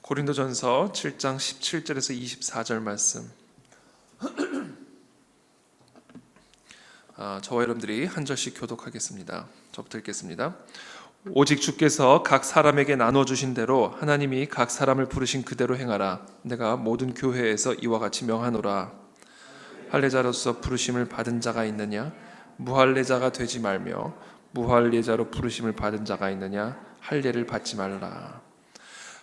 고린도전서 7장 17절에서 24절 말씀. 저와 여러분들이 한 절씩 교독하겠습니다. 저부터 읽겠습니다. 오직 주께서 각 사람에게 나눠주신 대로 하나님이 각 사람을 부르신 그대로 행하라. 내가 모든 교회에서 이와 같이 명하노라. 할례자로서 부르심을 받은 자가 있느냐? 무할례자가 되지 말며 무할례자로 부르심을 받은 자가 있느냐? 할례를 받지 말라.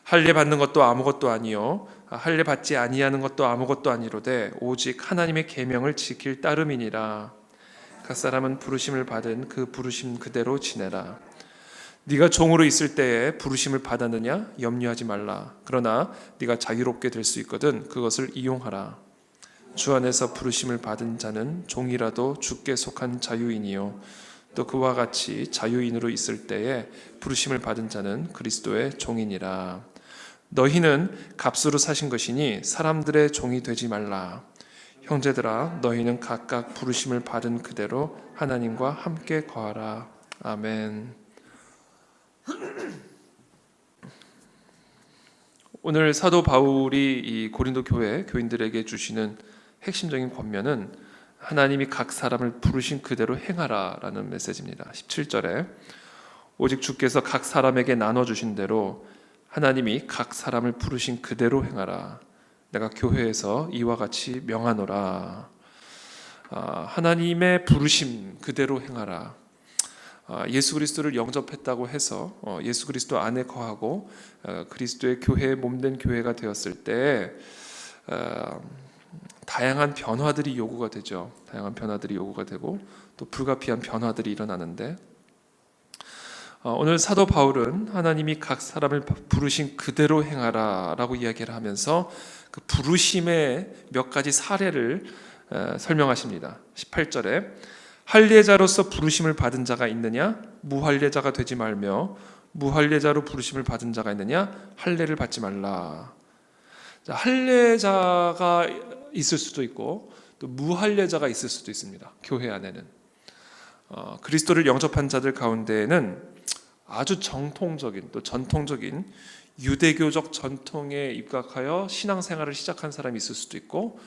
할례 받는 것도 아무것도 아니요 할례 받지 아니하는 것도 아무것도 아니로되 오직 하나님의 계명을 지킬 따름이니라. 각 사람은 부르심을 받은 그 부르심 그대로 지내라. 네가 종으로 있을 때에 부르심을 받았느냐? 염려하지 말라. 그러나 네가 자유롭게 될 수 있거든 그것을 이용하라. 주 안에서 부르심을 받은 자는 종이라도 주께 속한 자유인이요 또 그와 같이 자유인으로 있을 때에 부르심을 받은 자는 그리스도의 종이니라. 너희는 값으로 사신 것이니 사람들의 종이 되지 말라. 형제들아, 너희는 각각 부르심을 받은 그대로 하나님과 함께 거하라. 아멘. 오늘 사도 바울이 이 고린도 교회 교인들에게 주시는 핵심적인 권면은 하나님이 각 사람을 부르신 그대로 행하라라는 메시지입니다. 17절에 오직 주께서 각 사람에게 나눠주신 대로 하나님이 각 사람을 부르신 그대로 행하라. 내가 교회에서 이와 같이 명하노라. 하나님의 부르심 그대로 행하라. 예수 그리스도를 영접했다고 해서 예수 그리스도 안에 거하고 그리스도의 교회에 몸된 교회가 되었을 때 다양한 변화들이 요구가 되죠. 다양한 변화들이 요구가 되고 또 불가피한 변화들이 일어나는데 오늘 사도 바울은 하나님이 각 사람을 부르신 그대로 행하라 라고 이야기를 하면서 그 부르심의 몇 가지 사례를 설명하십니다. 18절에 할례자로서 부르심을 받은 자가 있느냐? 무할례자가 되지 말며 무할례자로 부르심을 받은 자가 있느냐? 할례를 받지 말라. 자, 할례자가 있을 수도 있고 또 무할례자가 있을 수도 있습니다. 교회 안에는 그리스도를 영접한 자들 가운데에는 아주 정통적인 또 전통적인 유대교적 전통에 입각하여 신앙생활을 시작한 사람이 있을 수도 있고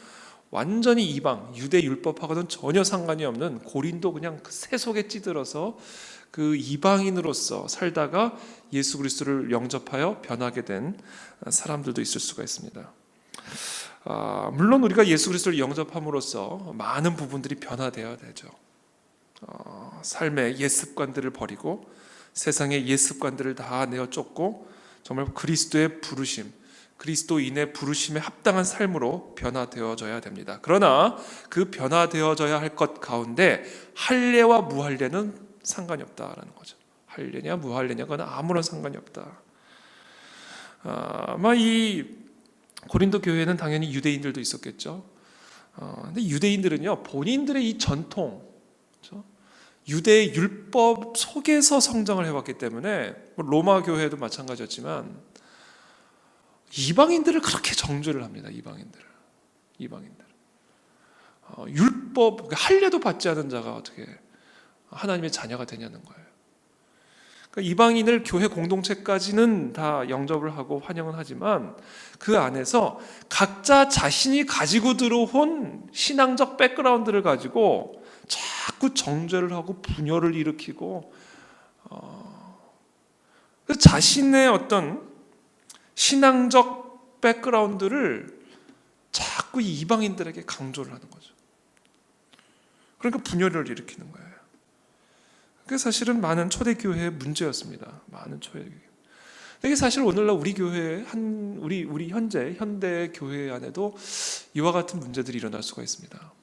완전히 이방 유대 율법하고는 전혀 상관이 없는 고린도 그냥 그 새 속에 찌들어서 그 이방인으로서 살다가 예수 그리스도를 영접하여 변하게 된 사람들도 있을 수가 있습니다. 물론 우리가 예수 그리스도를 영접함으로써 많은 부분들이 변화되어야 되죠. 삶의 옛 습관들을 버리고 세상의 옛 습관들을 다 내어 쫓고 정말 그리스도의 부르심, 그리스도인의 부르심에 합당한 삶으로 변화되어져야 됩니다. 그러나 그 변화되어져야 할 것 가운데 할례와 무할례는 상관이 없다라는 거죠. 할례냐 무할례냐 그건 아무런 상관이 없다. 아마 이 고린도 교회에는 당연히 유대인들도 있었겠죠. 근데 유대인들은요 본인들의 이 전통, 그렇죠? 유대의 율법 속에서 성장을 해왔기 때문에 로마 교회도 마찬가지였지만 이방인들을 그렇게 정죄를 합니다. 이방인들. 율법 할례도 받지 않은 자가 어떻게 하나님의 자녀가 되냐는 거예요. 그러니까 이방인을 교회 공동체까지는 다 영접을 하고 환영은 하지만 그 안에서 각자 자신이 가지고 들어온 신앙적 백그라운드를 가지고 자꾸 정죄를 하고 분열을 일으키고 자신의 어떤 신앙적 백그라운드를 자꾸 이방인들에게 강조를 하는 거죠. 그러니까 분열을 일으키는 거예요. 그게 사실은 많은 초대교회의 문제였습니다. 많은 초대교회. 이게 사실 오늘날 우리 교회 우리 현대 교회 안에도 이와 같은 문제들이 일어날 수가 있습니다.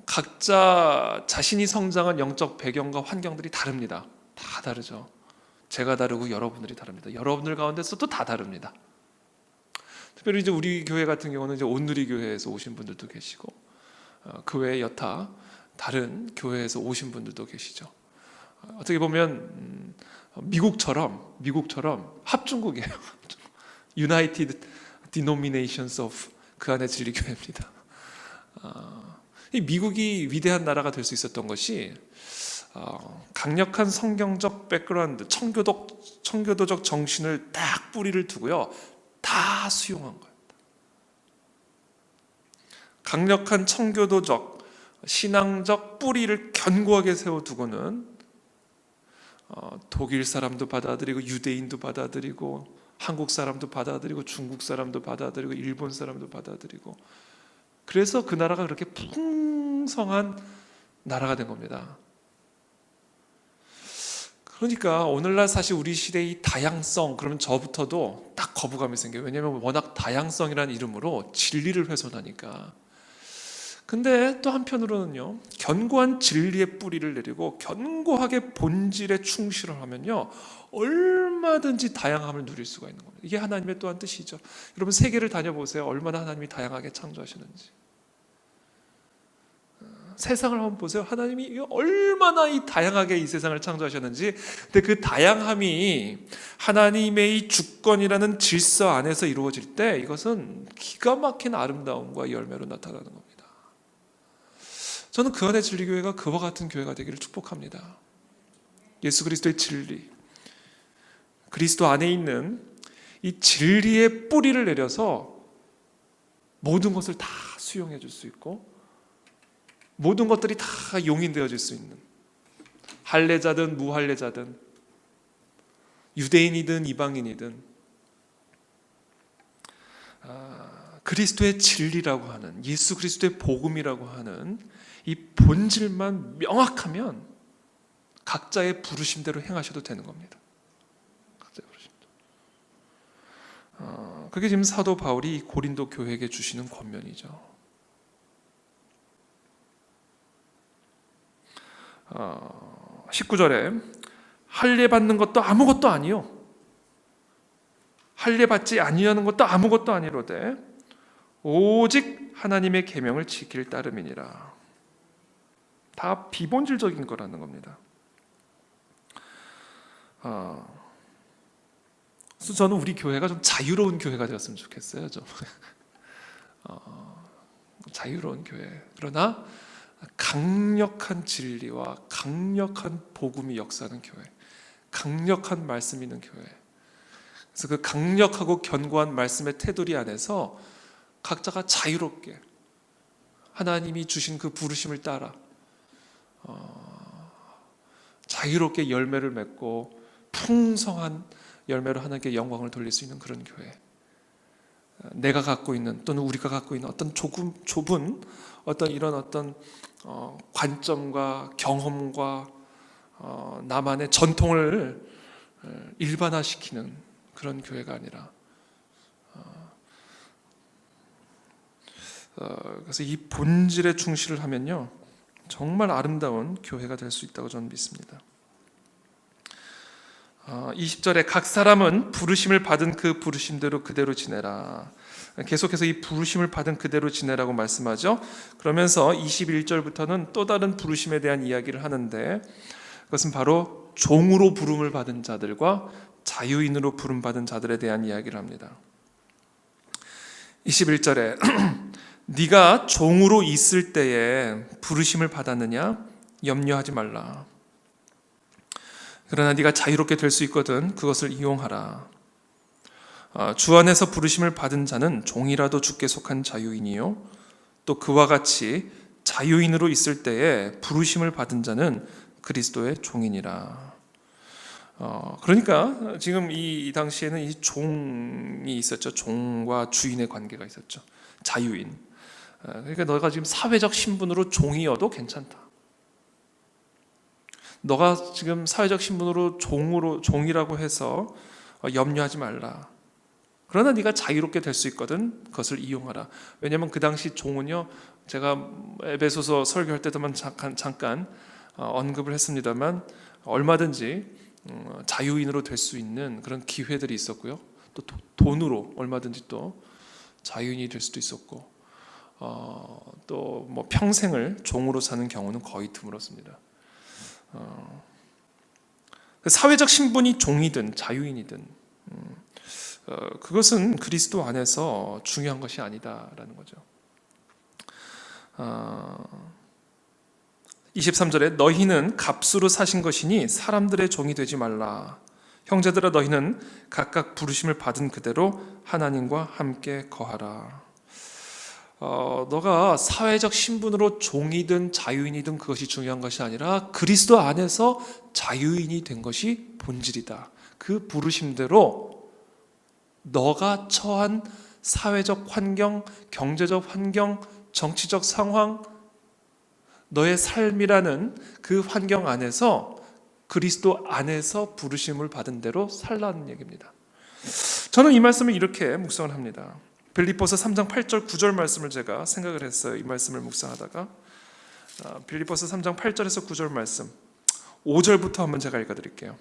각자 자신이 성장한 영적 배경과 환경들이 다릅니다. 다 다르죠. 제가 다르고 여러분들이 다릅니다. 여러분들 가운데서도 다 다릅니다. 특별히 이제 우리 교회 같은 경우는 이제 온누리 교회에서 오신 분들도 계시고 그 외에 여타 다른 교회에서 오신 분들도 계시죠. 어떻게 보면 미국처럼 합중국이에요. United Denominations of 그 안에 진리교회입니다. 이 미국이 위대한 나라가 될 수 있었던 것이 강력한 성경적 백그라운드, 청교도적 정신을 딱 뿌리를 두고요, 다 수용한 거예요. 강력한 청교도적 신앙적 뿌리를 견고하게 세워두고는 독일 사람도 받아들이고 유대인도 받아들이고 한국 사람도 받아들이고 중국 사람도 받아들이고 일본 사람도 받아들이고, 그래서 그 나라가 그렇게 풍성한 나라가 된 겁니다. 그러니까 오늘날 사실 우리 시대의 다양성, 그러면 저부터도 딱 거부감이 생겨요. 왜냐하면 워낙 다양성이라는 이름으로 진리를 훼손하니까. 근데 또 한편으로는요, 견고한 진리의 뿌리를 내리고 견고하게 본질에 충실을 하면요, 얼마든지 다양함을 누릴 수가 있는 겁니다. 이게 하나님의 또한 뜻이죠. 여러분 세계를 다녀보세요. 얼마나 하나님이 다양하게 창조하시는지. 세상을 한번 보세요. 하나님이 얼마나 다양하게 이 세상을 창조하셨는지. 근데 그 다양함이 하나님의 이 주권이라는 질서 안에서 이루어질 때 이것은 기가 막힌 아름다움과 열매로 나타나는 겁니다. 저는 그 안에 진리교회가 그와 같은 교회가 되기를 축복합니다. 예수 그리스도의 진리, 그리스도 안에 있는 이 진리의 뿌리를 내려서 모든 것을 다 수용해 줄 수 있고 모든 것들이 다 용인되어질 수 있는, 할례자든 무할례자든 유대인이든 이방인이든 그리스도의 진리라고 하는, 예수 그리스도의 복음이라고 하는 이 본질만 명확하면 각자의 부르심대로 행하셔도 되는 겁니다. 각자의 부르심대로. 그게 지금 사도 바울이 고린도 교회에게 주시는 권면이죠. 19절에 할례 받는 것도 아무것도 아니요, 할례 받지 아니하는 것도 아무것도 아니로되 오직 하나님의 계명을 지킬 따름이니라. 다 비본질적인 거라는 겁니다. 그래서 저는 우리 교회가 좀 자유로운 교회가 되었으면 좋겠어요. 좀 자유로운 교회, 그러나 강력한 진리와 강력한 복음이 역사하는 교회, 강력한 말씀 있는 교회. 그래서 그 강력하고 견고한 말씀의 테두리 안에서 각자가 자유롭게 하나님이 주신 그 부르심을 따라 자유롭게 열매를 맺고 풍성한 열매로 하나님께 영광을 돌릴 수 있는 그런 교회. 내가 갖고 있는 또는 우리가 갖고 있는 어떤 좁은 어떤 이런 어떤 관점과 경험과 나만의 전통을 일반화시키는 그런 교회가 아니라, 그래서 이 본질에 충실을 하면요 정말 아름다운 교회가 될 수 있다고 저는 믿습니다. 20절에 각 사람은 부르심을 받은 그 부르심대로 그대로 지내라. 계속해서 이 부르심을 받은 그대로 지내라고 말씀하죠. 그러면서 21절부터는 또 다른 부르심에 대한 이야기를 하는데, 그것은 바로 종으로 부름을 받은 자들과 자유인으로 부름받은 자들에 대한 이야기를 합니다. 21절에 네가 종으로 있을 때에 부르심을 받았느냐? 염려하지 말라. 그러나 네가 자유롭게 될 수 있거든 그것을 이용하라. 주 안에서 부르심을 받은 자는 종이라도 주께 속한 자유인이요, 또 그와 같이 자유인으로 있을 때에 부르심을 받은 자는 그리스도의 종이니라. 그러니까 지금 이 당시에는 이 종이 있었죠. 종과 주인의 관계가 있었죠. 자유인. 그러니까 너가 지금 사회적 신분으로 종이어도 괜찮다. 너가 지금 사회적 신분으로 종이라고 해서 염려하지 말라. 그러나 네가 자유롭게 될 수 있거든 그것을 이용하라. 왜냐하면 그 당시 종은요, 제가 에베소서 설교할 때도만 잠깐 언급을 했습니다만 얼마든지 자유인으로 될 수 있는 그런 기회들이 있었고요, 또 돈으로 얼마든지 또 자유인이 될 수도 있었고, 또 뭐 평생을 종으로 사는 경우는 거의 드물었습니다. 사회적 신분이 종이든 자유인이든 그것은 그리스도 안에서 중요한 것이 아니다라는 거죠. 23절에 너희는 값으로 사신 것이니 사람들의 종이 되지 말라. 형제들아 너희는 각각 부르심을 받은 그대로 하나님과 함께 거하라. 너가 사회적 신분으로 종이든 자유인이든 그것이 중요한 것이 아니라 그리스도 안에서 자유인이 된 것이 본질이다. 그 부르심대로 너가 처한 사회적 환경, 경제적 환경, 정치적 상황, 너의 삶이라는 그 환경 안에서 그리스도 안에서 부르심을 받은 대로 살라는 얘기입니다. 저는 이 말씀을 이렇게 묵상을 합니다. 빌립보서 3장 8절 9절 말씀을 제가 생각을 했어요. 이 말씀을 묵상하다가 빌립보서 3장 8절에서 9절 말씀 5절부터 한번 제가 읽어드릴게요.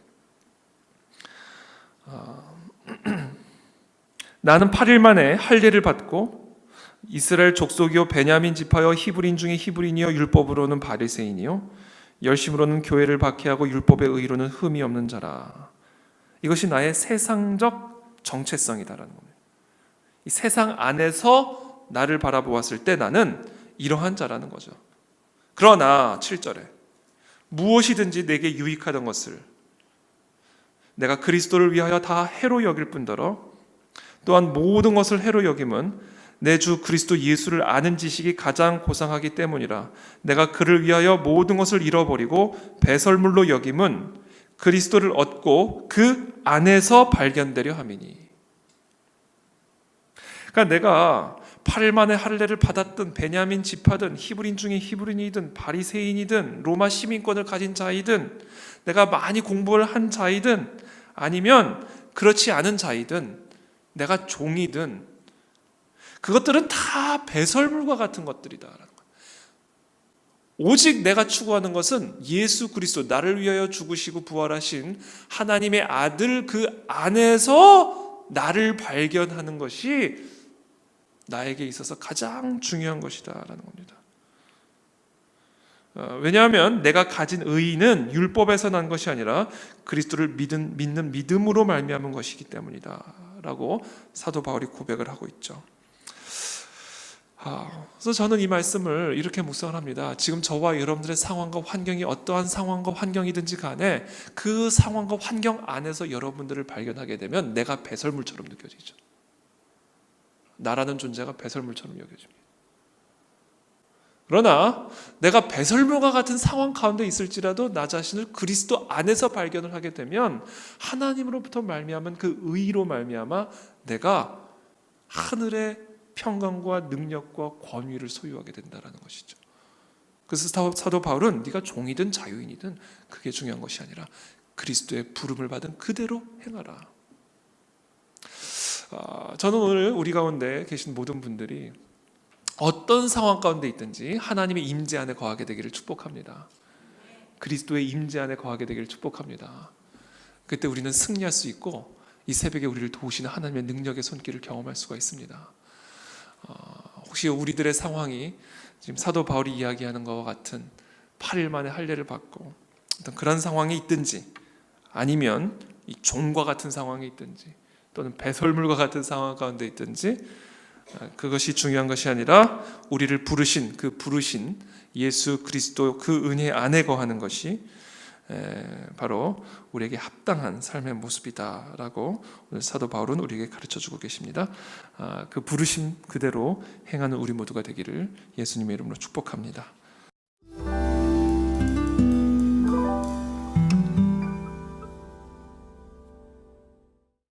나는 8일 만에 할례를 받고 이스라엘 족속이요 베냐민 지파여 히브리인 중에 히브리인이요 율법으로는 바리새인이요 열심으로는 교회를 박해하고 율법의 의로는 흠이 없는 자라. 이것이 나의 세상적 정체성이다라는 겁니다. 이 세상 안에서 나를 바라보았을 때 나는 이러한 자라는 거죠. 그러나 7절에 무엇이든지 내게 유익하던 것을 내가 그리스도를 위하여 다 해로 여길 뿐더러 또한 모든 것을 해로 여김은 내 주 그리스도 예수를 아는 지식이 가장 고상하기 때문이라. 내가 그를 위하여 모든 것을 잃어버리고 배설물로 여김은 그리스도를 얻고 그 안에서 발견되려 함이니. 그러니까 내가 8일 만에 할례를 받았든 베냐민 지파든 히브리인 중에 히브리인이든 바리새인이든 로마 시민권을 가진 자이든 내가 많이 공부를 한 자이든 아니면 그렇지 않은 자이든 내가 종이든 그것들은 다 배설물과 같은 것들이다. 오직 내가 추구하는 것은 예수 그리스도 나를 위하여 죽으시고 부활하신 하나님의 아들 그 안에서 나를 발견하는 것이 나에게 있어서 가장 중요한 것이다라는 겁니다. 왜냐하면 내가 가진 의의는 율법에서 난 것이 아니라 그리스도를 믿는 믿음으로 말미암은 것이기 때문이다라고 사도 바울이 고백을 하고 있죠. 그래서 저는 이 말씀을 이렇게 묵상을 합니다. 지금 저와 여러분들의 상황과 환경이 어떠한 상황과 환경이든지 간에 그 상황과 환경 안에서 여러분들을 발견하게 되면 내가 배설물처럼 느껴지죠. 나라는 존재가 배설물처럼 여겨집니다. 그러나 내가 배설물과 같은 상황 가운데 있을지라도 나 자신을 그리스도 안에서 발견을 하게 되면 하나님으로부터 말미암은 그 의로 말미암아 내가 하늘의 평강과 능력과 권위를 소유하게 된다는 것이죠. 그래서 사도 바울은 네가 종이든 자유인이든 그게 중요한 것이 아니라 그리스도의 부름을 받은 그대로 행하라. 저는 오늘 우리 가운데 계신 모든 분들이 어떤 상황 가운데 있든지 하나님의 임재 안에 거하게 되기를 축복합니다. 그리스도의 임재 안에 거하게 되기를 축복합니다. 그때 우리는 승리할 수 있고 이 새벽에 우리를 도우시는 하나님의 능력의 손길을 경험할 수가 있습니다. 혹시 우리들의 상황이 지금 사도 바울이 이야기하는 것과 같은 8일 만에 할례를 받고 어떤 그런 상황이 있든지 아니면 이 종과 같은 상황이 있든지 또는 배설물과 같은 상황 가운데 있든지 그것이 중요한 것이 아니라 우리를 부르신 그 부르신 예수 그리스도 그 은혜 안에 거하는 것이 바로 우리에게 합당한 삶의 모습이다라고 오늘 사도 바울은 우리에게 가르쳐주고 계십니다. 그 부르심 그대로 행하는 우리 모두가 되기를 예수님의 이름으로 축복합니다.